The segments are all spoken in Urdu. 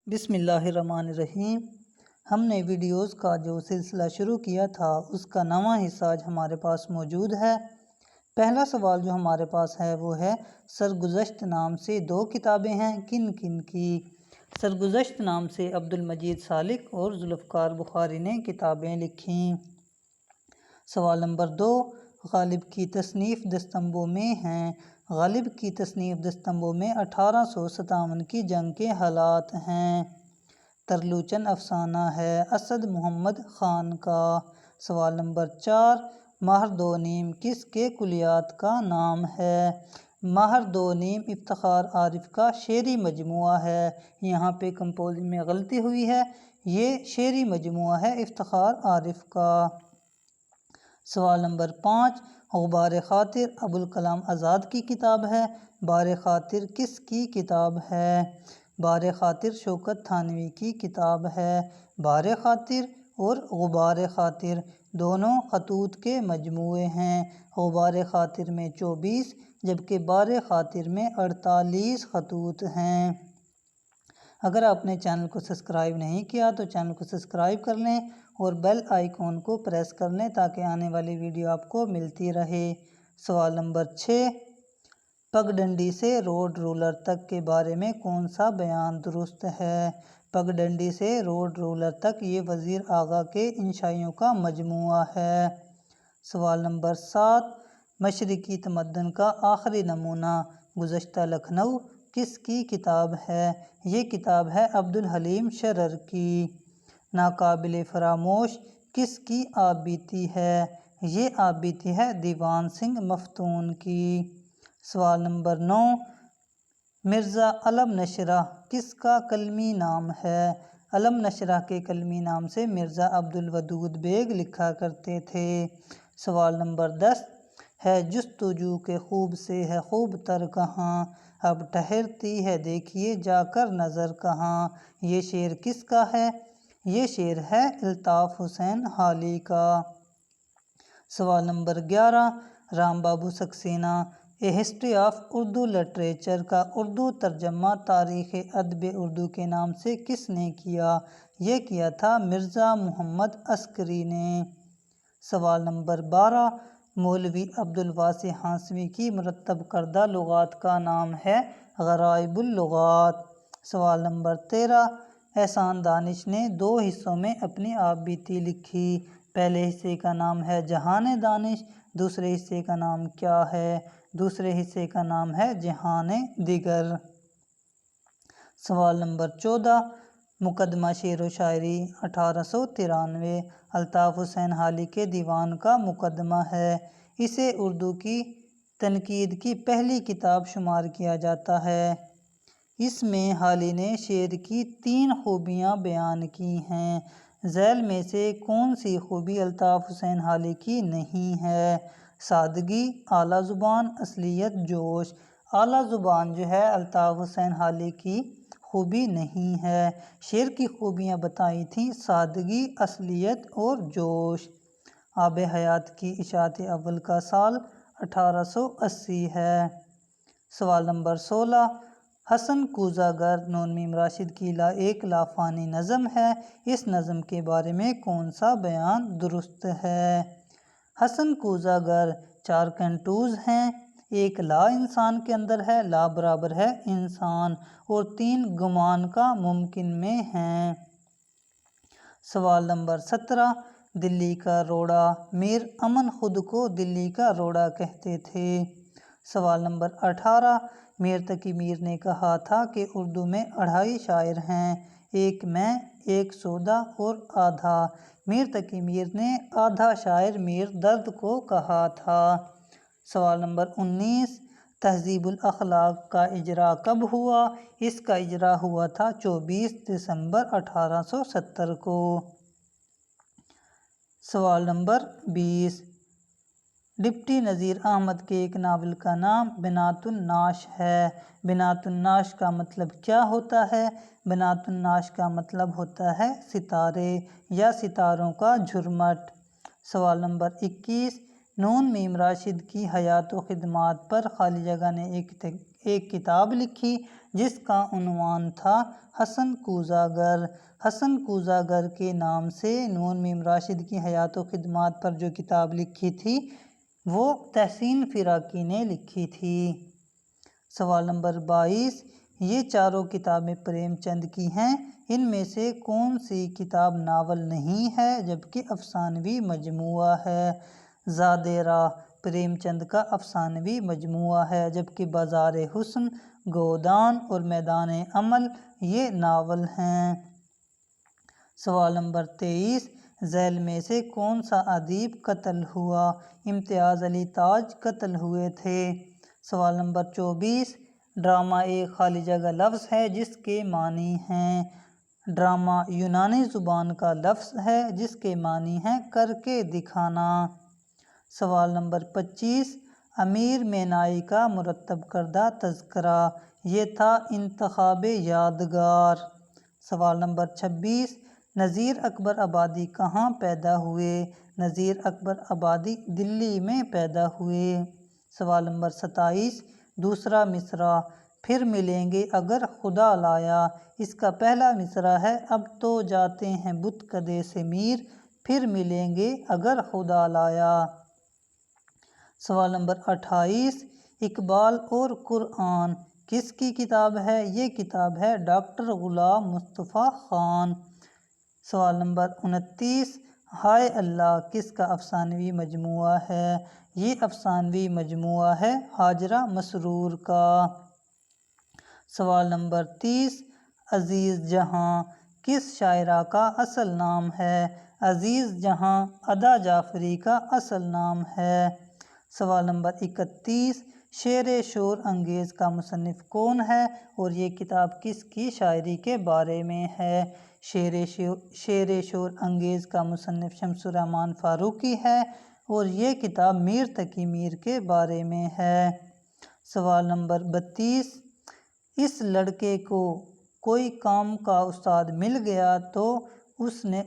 بسم اللہ الرحمن الرحیم۔ ہم نے ویڈیوز کا جو سلسلہ شروع کیا تھا اس کا نواں حصہ آج ہمارے پاس موجود ہے۔ پہلا سوال جو ہمارے پاس ہے وہ ہے سرگزشت نام سے دو کتابیں ہیں کن کن کی؟ سرگزشت نام سے عبدالمجید سالک اور ذوالفقار بخاری نے کتابیں لکھیں۔ سوال نمبر 2، غالب کی تصنیف دستمبو میں ہیں۔ غالب کی تصنیف دستمبو میں 1857 کی جنگ کے حالات ہیں۔ ترلوچن افسانہ ہے اسد محمد خان کا۔ سوال نمبر 4، مہر دو نیم کس کے کلیات کا نام ہے؟ مہر دو نیم افتخار عارف کا شعری مجموعہ ہے۔ یہاں پہ کمپوزنگ میں غلطی ہوئی ہے، یہ شعری مجموعہ ہے افتخار عارف کا۔ سوال نمبر 5، غبار خاطر ابوالکلام آزاد کی کتاب ہے۔ بار خاطر کس کی کتاب ہے؟ بار خاطر شوکت تھانوی کی کتاب ہے۔ بار خاطر اور غبار خاطر دونوں خطوط کے مجموعے ہیں۔ غبار خاطر میں 24 جبکہ بار خاطر میں 48 خطوط ہیں۔ اگر آپ نے چینل کو سبسکرائب نہیں کیا تو چینل کو سبسکرائب کر لیں اور بیل آئیکن کو پریس کر لیں تاکہ آنے والی ویڈیو آپ کو ملتی رہے۔ سوال نمبر 6، پگڈنڈی سے روڈ رولر تک کے بارے میں کون سا بیان درست ہے؟ پگڈنڈی سے روڈ رولر تک یہ وزیر اعظم کے انشائیوں کا مجموعہ ہے۔ سوال نمبر 7، مشرقی تمدن کا آخری نمونہ گزشتہ لکھنؤ کس کی کتاب ہے؟ یہ کتاب ہے عبدالحلیم شرر کی۔ ناقابل فراموش کس کی آپ بیتی ہے؟ یہ آپ بیتی ہے دیوان سنگھ مفتون کی۔ سوال نمبر 9، مرزا علم نشرہ کس کا کلمی نام ہے؟ علم نشرہ کے کلمی نام سے مرزا عبدالودود بیگ لکھا کرتے تھے۔ سوال نمبر 10، ہے جستجو کے خوب سے ہے خوب تر کہاں، اب ٹھہرتی ہے دیکھیے جا کر نظر کہاں، یہ شعر کس کا ہے؟ یہ شعر ہے الطاف حسین حالی کا۔ سوال number 11، Ram Babu Saxena a history of Urdu literature کا اردو ترجمہ تاریخ ادب اردو کے نام سے کس نے کیا؟ یہ کیا تھا مرزا محمد عسکری نے۔ سوال نمبر 12، مولوی عبدالواسع ہانسوی کی مرتب کردہ لغات کا نام ہے غرائب اللغات۔ سوال نمبر 13، احسان دانش نے 2 حصوں میں اپنی آپ بیتی لکھی۔ پہلے حصے کا نام ہے جہان دانش، دوسرے حصے کا نام کیا ہے؟ دوسرے حصے کا نام ہے جہان دیگر۔ سوال نمبر 14، مقدمہ شعر و شاعری 1893 الطاف حسین حالی کے دیوان کا مقدمہ ہے۔ اسے اردو کی تنقید کی پہلی کتاب شمار کیا جاتا ہے۔ اس میں حالی نے شعر کی 3 خوبیاں بیان کی ہیں۔ ذیل میں سے کون سی خوبی الطاف حسین حالی کی نہیں ہے؟ سادگی، اعلیٰ زبان، اصلیت، جوش۔ اعلیٰ زبان جو ہے الطاف حسین حالی کی خوبی نہیں ہے۔ شعر کی خوبیاں بتائی تھیں سادگی، اصلیت اور جوش۔ آب حیات کی اشاعت اول کا سال 1880 ہے۔ سوال نمبر 16، حسن کوزہ گر نون میم راشد کی ایک لافانی نظم ہے، اس نظم کے بارے میں کون سا بیان درست ہے؟ حسن کوزہ گر 4 کنٹوز ہیں، ایک لا انسان کے اندر ہے، لا برابر ہے انسان، اور 3 گمان کا ممکن میں ہیں۔ سوال نمبر 17، دلی کا روڑا میر امن خود کو دلی کا روڑا کہتے تھے۔ سوال نمبر 18، میر تقی میر نے کہا تھا کہ اردو میں 2.5 شاعر ہیں، ایک میں، ایک سودا اور آدھا۔ میر تقی میر نے آدھا شاعر میر درد کو کہا تھا۔ سوال نمبر 19، تہذیب الاخلاق کا اجرا کب ہوا؟ اس کا اجرا ہوا تھا 24 دسمبر 1870 کو۔ سوال نمبر 20، ڈپٹی نذیر احمد کے ایک ناول کا نام بنات الناش ہے، بنات الناش کا مطلب کیا ہوتا ہے؟ بنات الناش کا مطلب ہوتا ہے ستارے یا ستاروں کا جھرمٹ۔ سوال نمبر 21، نون میم راشد کی حیات و خدمات پر خالی جگہ نے ایک ایک کتاب لکھی جس کا عنوان تھا حسن کوزہ گر۔ حسن کوزہ گر کے نام سے نون میم راشد کی حیات و خدمات پر جو کتاب لکھی تھی وہ تحسین فراقی نے لکھی تھی۔ سوال نمبر 22، یہ چاروں کتابیں پریم چند کی ہیں، ان میں سے کون سی کتاب ناول نہیں ہے جبکہ افسانوی مجموعہ ہے؟ زاد راہ پریم چند کا افسانوی مجموعہ ہے جبکہ بازار حسن، گودان اور میدان عمل یہ ناول ہیں۔ سوال نمبر 23، ذیل میں سے کون سا ادیب قتل ہوا؟ امتیاز علی تاج قتل ہوئے تھے۔ سوال نمبر 24، ڈرامہ ایک خالی جگہ لفظ ہے جس کے معنی ہیں؟ ڈرامہ یونانی زبان کا لفظ ہے جس کے معنی ہیں کر کے دکھانا۔ سوال نمبر 25، امیر مینائی کا مرتب کردہ تذکرہ، یہ تھا انتخاب یادگار۔ سوال نمبر 26، نذیر اکبر آبادی کہاں پیدا ہوئے؟ نذیر اکبر آبادی دلی میں پیدا ہوئے۔ سوال نمبر 27، دوسرا مصرع، پھر ملیں گے اگر خدا لایا، اس کا پہلا مصرع ہے اب تو جاتے ہیں بت کدے سے میر، پھر ملیں گے اگر خدا لایا۔ سوال نمبر 28، اقبال اور قرآن کس کی کتاب ہے؟ یہ کتاب ہے ڈاکٹر غلام مصطفیٰ خان۔ سوال نمبر 29، ہائے اللہ کس کا افسانوی مجموعہ ہے؟ یہ افسانوی مجموعہ ہے ہاجرہ مسرور کا۔ سوال نمبر 30، عزیز جہاں کس شاعرہ کا اصل نام ہے؟ عزیز جہاں ادا جعفری کا اصل نام ہے۔ سوال نمبر 31، شعر شور انگیز کا مصنف کون ہے اور یہ کتاب کس کی شاعری کے بارے میں ہے؟ شعر شور انگیز کا مصنف شمس الرحمن فاروقی ہے اور یہ کتاب میر تقی میر کے بارے میں ہے۔ سوال نمبر 32، اس لڑکے کو کوئی کام کا استاد مل گیا تو اس نے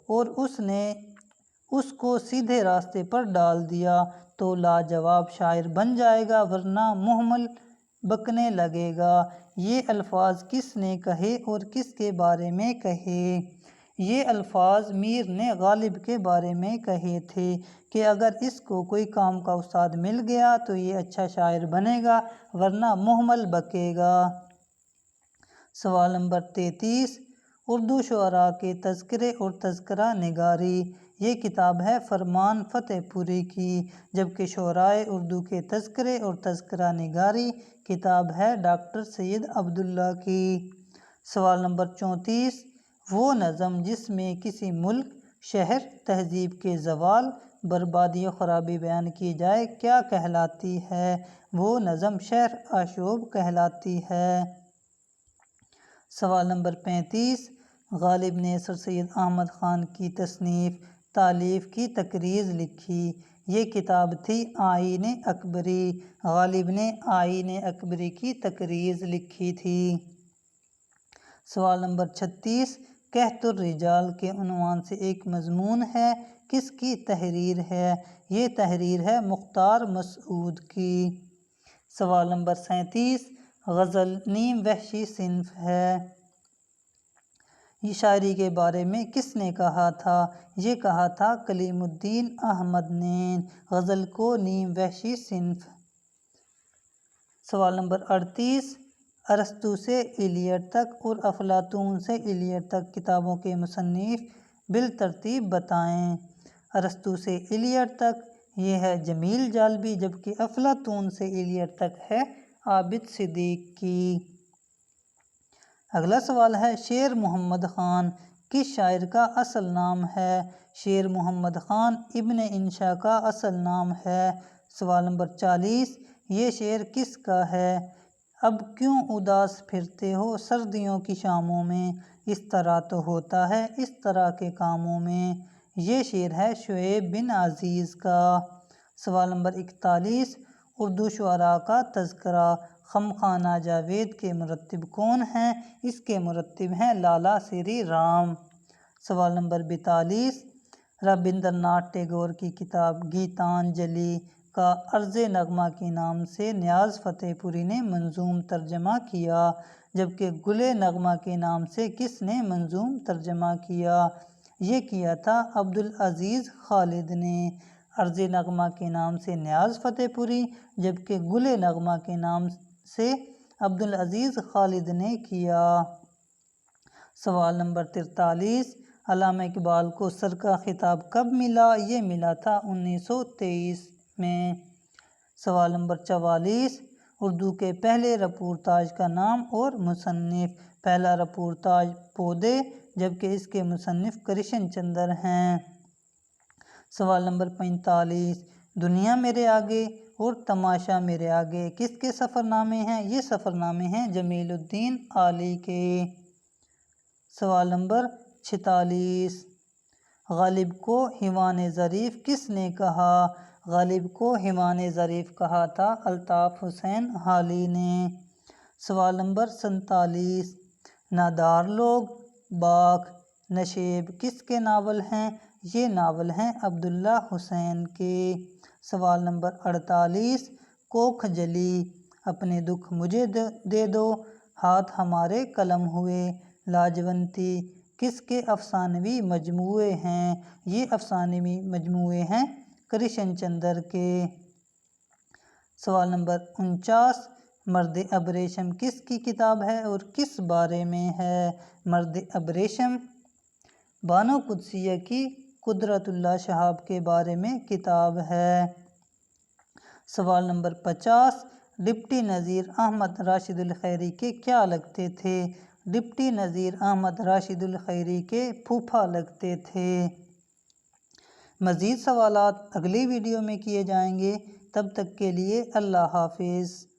اور اس نے اس کو سیدھے راستے پر ڈال دیا تو لاجواب شاعر بن جائے گا ورنہ مہمل بکنے لگے گا۔ یہ الفاظ کس نے کہے اور کس کے بارے میں کہے؟ یہ الفاظ میر نے غالب کے بارے میں کہے تھے کہ اگر اس کو کوئی کام کا استاد مل گیا تو یہ اچھا شاعر بنے گا ورنہ مہمل بکے گا۔ سوال نمبر 33، اردو شعراء کے تذکرے اور تذکرہ نگاری، یہ کتاب ہے فرمان فتح پوری کی جبکہ شعرائے اردو کے تذکرے اور تذکرہ نگاری کتاب ہے ڈاکٹر سید عبداللہ کی۔ سوال نمبر 34، وہ نظم جس میں کسی ملک، شہر، تہذیب کے زوال، بربادی و خرابی بیان کی جائے کیا کہلاتی ہے؟ وہ نظم شہر آشوب کہلاتی ہے۔ سوال نمبر 35، غالب نے سر سید احمد خان کی تصنیف تالیف کی تقریض لکھی، یہ کتاب تھی آئین اکبری۔ غالب نے آئین اکبری کی تقریض لکھی تھی۔ سوال نمبر 36، قحط الرجال کے عنوان سے ایک مضمون ہے، کس کی تحریر ہے؟ یہ تحریر ہے مختار مسعود کی۔ سوال نمبر 37، غزل نیم وحشی صنف ہے، یہ شاعری کے بارے میں کس نے کہا تھا؟ یہ کہا تھا کلیم الدین احمد نے، غزل کو نیم وحشی صنف۔ سوال نمبر 38، ارسطو سے ایلیٹ تک اور افلاطون سے ایلیٹ تک کتابوں کے مصنف بالترتیب بتائیں۔ ارسطو سے ایلیٹ تک یہ ہے جمیل جالبی جبکہ افلاطون سے ایلیٹ تک ہے عابد صدیقی۔ اگلا سوال ہے شیر محمد خان کس شاعر کا اصل نام ہے؟ شیر محمد خان ابن انشا کا اصل نام ہے۔ سوال نمبر 40، یہ شعر کس کا ہے؟ اب کیوں اداس پھرتے ہو سردیوں کی شاموں میں، اس طرح تو ہوتا ہے اس طرح کے کاموں میں، یہ شعر ہے شعیب بن عزیز کا۔ سوال نمبر 41، اردو شعراء کا تذکرہ، خم خانہ جاوید کے مرتب کون ہیں؟ اس کے مرتب ہیں لالا سری رام۔ سوال نمبر 42، رابندر ناتھ ٹیگور کی کتاب گیتانجلی کا عرض نغمہ کے نام سے نیاز فتح پوری نے منظوم ترجمہ کیا، جبکہ گل نغمہ کے نام سے کس نے منظوم ترجمہ کیا؟ یہ کیا تھا عبدالعزیز خالد نے۔ عرض نغمہ کے نام سے نیاز فتح پوری، جبکہ گل نغمہ کے نام سے عبدالعزیز خالد نے کیا۔ سوال نمبر 43، علامہ اقبال کو سر کا خطاب کب ملا؟ یہ ملا تھا 1923 میں۔ سوال نمبر 44، اردو کے پہلے رپورتاج کا نام اور مصنف۔ پہلا رپورتاج پودے، جبکہ اس کے مصنف کرشن چندر ہیں۔ سوال نمبر 45، دنیا میرے آگے اور تماشا میرے آگے کس کے سفر نامے ہیں؟ یہ سفر نامے ہیں جمیل الدین عالی کے۔ سوال نمبر 46، غالب کو حیوان ظریف کس نے کہا؟ غالب کو حیوان ظریف کہا تھا الطاف حسین حالی نے۔ سوال نمبر 47، نادار لوگ، باغ، نشیب کس کے ناول ہیں؟ یہ ناول ہیں عبداللہ حسین کے۔ سوال نمبر 48، کوکھ جلی، اپنے دکھ مجھے دے دو، ہاتھ ہمارے قلم ہوئے، لاجونتی کس کے افسانوی مجموعے ہیں؟ یہ افسانوی مجموعے ہیں کرشن چندر کے۔ سوال نمبر 49، مرد ابریشم کس کی کتاب ہے اور کس بارے میں ہے؟ مرد ابریشم بانو قدسیہ کی قدرت اللہ شہاب کے بارے میں کتاب ہے۔ سوال نمبر 50، ڈپٹی نذیر احمد راشد الخیری کے کیا لگتے تھے؟ ڈپٹی نذیر احمد راشد الخیری کے پھوپھا لگتے تھے۔ مزید سوالات اگلی ویڈیو میں کیے جائیں گے، تب تک کے لیے اللہ حافظ۔